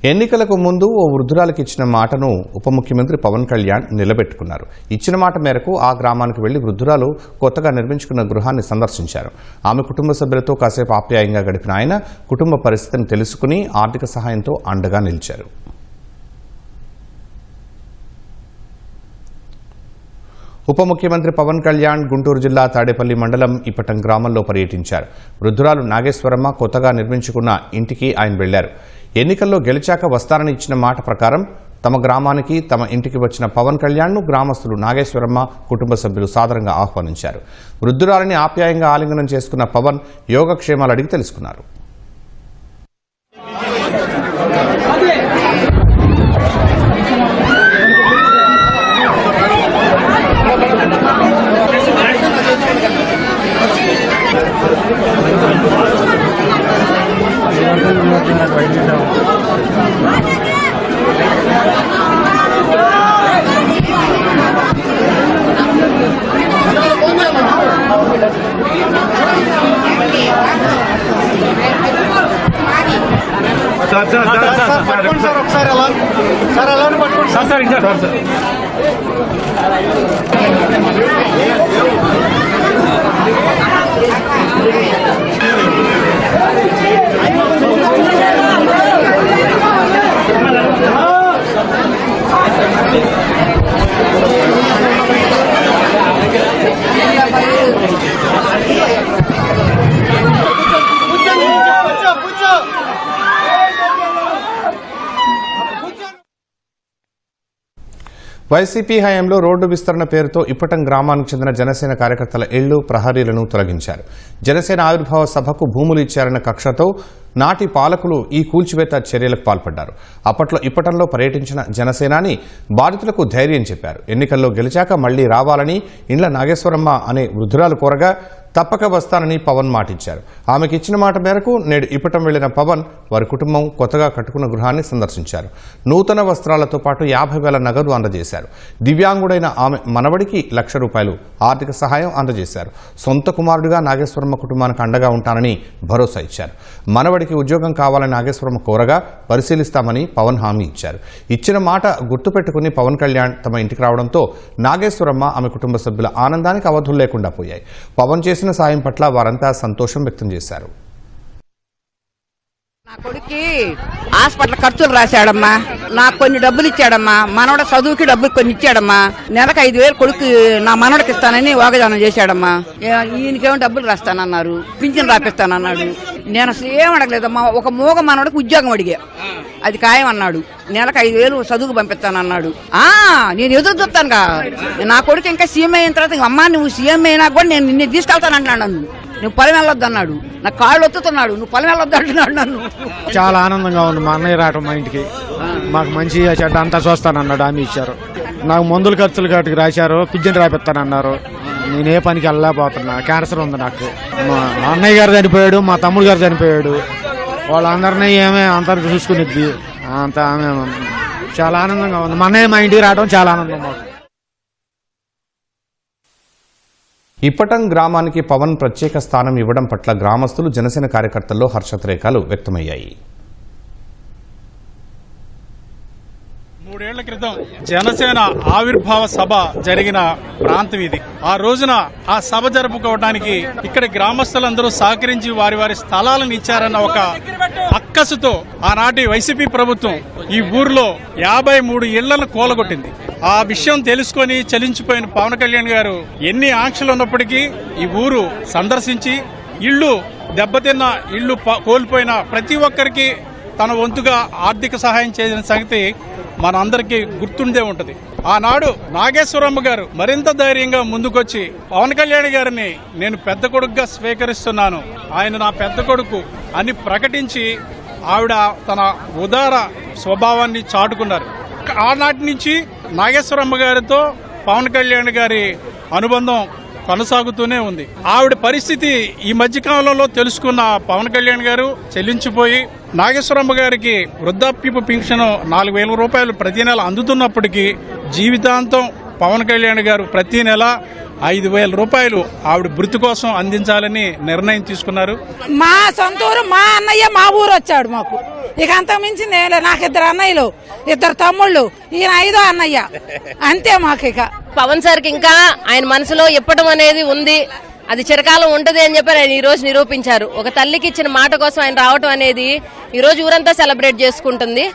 ఎన్నికలకు ముందు ఓ వృద్ధురాలికి ఇచ్చిన మాటను ఉప ముఖ్యమంత్రి పవన్ కళ్యాణ్ నిలబెట్టుకున్నారు. ఇచ్చిన మాట మేరకు ఆ గ్రామానికి వెళ్లి వృద్ధురాలు కొత్తగా నిర్మించుకున్న గృహాన్ని సందర్శించారు. ఆమె కుటుంబ సభ్యులతో కాసేపు ఆప్యాయంగా గడిపిన ఆయన కుటుంబ పరిస్థితిని తెలుసుకుని ఆర్థిక సహాయంతో అండగా నిలిచారు. ఉప ముఖ్యమంత్రి పవన్ కళ్యాణ్ గుంటూరు జిల్లా తాడేపల్లి మండలం ఇప్పటం గ్రామంలో పర్యటించారు. వృద్ధురాలు నాగేశ్వరమ్మ కొత్తగా నిర్మించుకున్న ఇంటికి ఆయన వెళ్లారు. ఎన్నికల్లో గెలిచాక వస్తారని ఇచ్చిన మాట ప్రకారం తమ గ్రామానికి తమ ఇంటికి వచ్చిన పవన్ కళ్యాణ్ను గ్రామస్తులు నాగేశ్వరమ్మ కుటుంబ సభ్యులు సాదరంగా ఆహ్వానించారు. వృద్ధురాలిని ఆప్యాయంగా ఆలింగనం చేసుకున్న పవన్ యోగక్షేమాలు అడిగి తెలుసుకున్నారు. వైసీపీ హయాంలో రోడ్డు విస్తరణ పేరుతో ఇప్పటం గ్రామానికి చెందిన జనసేన కార్యకర్తల ఇళ్లు ప్రహరీలను తొలగించారు. జనసేన ఆవిర్భావ సభకు భూములు ఇచ్చారన్న కక్షతో నాటి పాలకులు ఈ కూల్చివేత చర్యలకు పాల్పడ్డారు. అప్పట్లో ఇప్పటంలో పర్యటించిన జనసేనాని బాధితులకు ధైర్యం చెప్పారు. ఎన్నికల్లో గెలిచాక మళ్లీ రావాలని ఇండ్ల నాగేశ్వరమ్మ అనే వృద్ధురాలు కోరగా తప్పక వస్తానని పవన్ మాటిచ్చారు. ఆమెకి ఇచ్చిన మాట మేరకు నేడు ఇప్పటం వెళ్లిన పవన్ వారి కుటుంబం కొత్తగా కట్టుకున్న గృహాన్ని సందర్శించారు. నూతన వస్త్రాలతో పాటు 50,000 నగదు అందజేశారు. దివ్యాంగుడైన ఆమె మనవడికి ₹1,00,000 ఆర్థిక సహాయం అందజేశారు. సొంత కుమారుడిగా నాగేశ్వరమ్మ కుటుంబానికి అండగా ఉంటానని భరోసా ఇచ్చారు. మనవడికి ఉద్యోగం కావాలని నాగేశ్వరమ్మ కోరగా పరిశీలిస్తామని పవన్ హామీ ఇచ్చారు. ఇచ్చిన మాట గుర్తుపెట్టుకుని పవన్ కళ్యాణ్ తమ ఇంటికి రావడంతో నాగేశ్వరమ్మ ఆమె కుటుంబ సభ్యుల ఆనందానికి అవధులు లేకుండా పోయాయి. పవన్ చేసిన సాయం పట్ల వారంతా సంతోషం వ్యక్తం చేశారు. నా కొడుక్కి హాస్పిటల్ ఖర్చులు రాశాడమ్మా, నాకు కొన్ని డబ్బులు ఇచ్చాడమ్మా, మనవడ చదువుకి డబ్బులు కొన్ని ఇచ్చాడమ్మా, నెలకు 5,000 కొడుకు నా మనవడికి ఇస్తానని వాగ్దానం చేశాడమ్మా. ఈయనకేమో డబ్బులు రాస్తానన్నారు, పింఛన్ రాపిస్తానన్నాడు. నేను అసలు ఏం అడగలేదమ్మా, ఒక మూగ మనవడికి ఉద్యోగం అడిగా, అది ఖాయం అన్నాడు. నెలకు 5,000 చదువుకు పంపిస్తానన్నాడు. నేను ఎదురు చూస్తానుగా, నా కొడుకు ఇంకా సీఎం అయిన తర్వాత అమ్మా నువ్వు సీఎం అయినా కూడా నేను నిన్ను తీసుకెళ్తానంటున్నాడు. నువ్వు పొలం వెళ్ళొద్దు అన్నాడు, నా కాళ్ళు ఒత్తుతున్నాడు, నువ్వు పొలం వెళ్ళొద్దు అంటున్నాడు నన్ను. చాలా ఆనందంగా ఉంది మా అన్నయ్య రావటం మా ఇంటికి. మాకు మంచి చెడ్డ అంతా చూస్తానన్నాడు, హామీ ఇచ్చారు. నాకు మందుల ఖర్చులు కాటికి రాశారు, పింఛన్ రాపిస్తానన్నారు. నేనే పనికి వెళ్ళలేకపోతున్నా, క్యాన్సర్ ఉంది నాకు. మా అన్నయ్య గారు చనిపోయాడు, మా తమ్ముడు గారు చనిపోయాడు. వాళ్ళందరినీ ఏమే అంతా చూసుకునిద్ది. అంత చాలా ఆనందంగా ఉంది. మా అన్నయ్య మా ఇంటికి రావడం చాలా ఆనందం మాకు. ఇప్పటం గ్రామానికి పవన్ ప్రత్యేక స్థానం ఇవ్వడం పట్ల గ్రామస్తులు జనసేన కార్యకర్తల్లో హర్షోద్రేకాలు వ్యక్తమయ్యాయి. 3 ఏళ్ల క్రితం జనసేన ఆవిర్భావ సభ జరిగిన ప్రాంతం ఇది. ఆ రోజున ఆ సభ జరుపుకోవడానికి ఇక్కడ గ్రామస్తులందరూ సహకరించి వారి వారి స్థలాలను ఇచ్చారన్న ఒక అక్కసుతో ఆనాటి వైసీపీ ప్రభుత్వం ఈ ఊర్లో 53 ఇళ్లను కూలగొట్టింది. ఆ విషయం తెలుసుకొని చలించిపోయిన పవన్ కళ్యాణ్ గారు ఎన్ని ఆంక్షలు ఉన్నప్పటికీ ఈ ఊరు సందర్శించి ఇళ్లు దెబ్బతిన్న ఇళ్లు కోల్పోయిన ప్రతి ఒక్కరికి తన వంతుగా ఆర్థిక సహాయం చేసిన సంగతి మనందరికీ గుర్తుండే ఉంటది. ఆనాడు నాగేశ్వరమ్మ గారు మరింత ధైర్యంగా ముందుకొచ్చి పవన్ కళ్యాణ్ గారిని నేను పెద్ద కొడుకుగా స్వీకరిస్తున్నాను, ఆయన నా పెద్ద కొడుకు అని ప్రకటించి ఆవిడ తన ఉదార స్వభావాన్ని చాటుకున్నారు. ఆనాటి నుంచి నాగేశ్వరమ్మ గారితో పవన్ కళ్యాణ్ గారి అనుబంధం కొనసాగుతూనే ఉంది. ఆవిడ పరిస్థితి ఈ మధ్యకాలంలో తెలుసుకున్న పవన్ కళ్యాణ్ గారు చెల్లించిపోయి నాగేశ్వరమ్మ గారికి వృద్ధాప్యపు పింఛను ₹4,000 ప్రతి నెల అందుతున్నప్పటికీ జీవితాంతం పవన్ కళ్యాణ్ గారు ప్రతి నెల 5,000 రూపాయలు ఆవిడ మృతి కోసం అందించాలని నిర్ణయం తీసుకున్నారు. మా సొంతూరు మా అన్నయ్య మా ఊరు వచ్చాడు మాకు, ఇక అంతకు మించి నాకు 2 అన్నయ్యలు 2 తమ్ముళ్ళు, ఈయన 5వ అన్నయ్య, అంతే మాకు. ఇక పవన్ సార్కి ఇంకా ఆయన మనసులో ఇప్పటం అనేది ఉంది, అది చిరకాలం ఉంటది అని చెప్పి ఆయన ఈ రోజు నిరూపించారు. ఒక తల్లికి ఇచ్చిన మాట కోసం ఆయన రావటం అనేది ఈ రోజు ఊరంతా సెలబ్రేట్ చేసుకుంటుంది.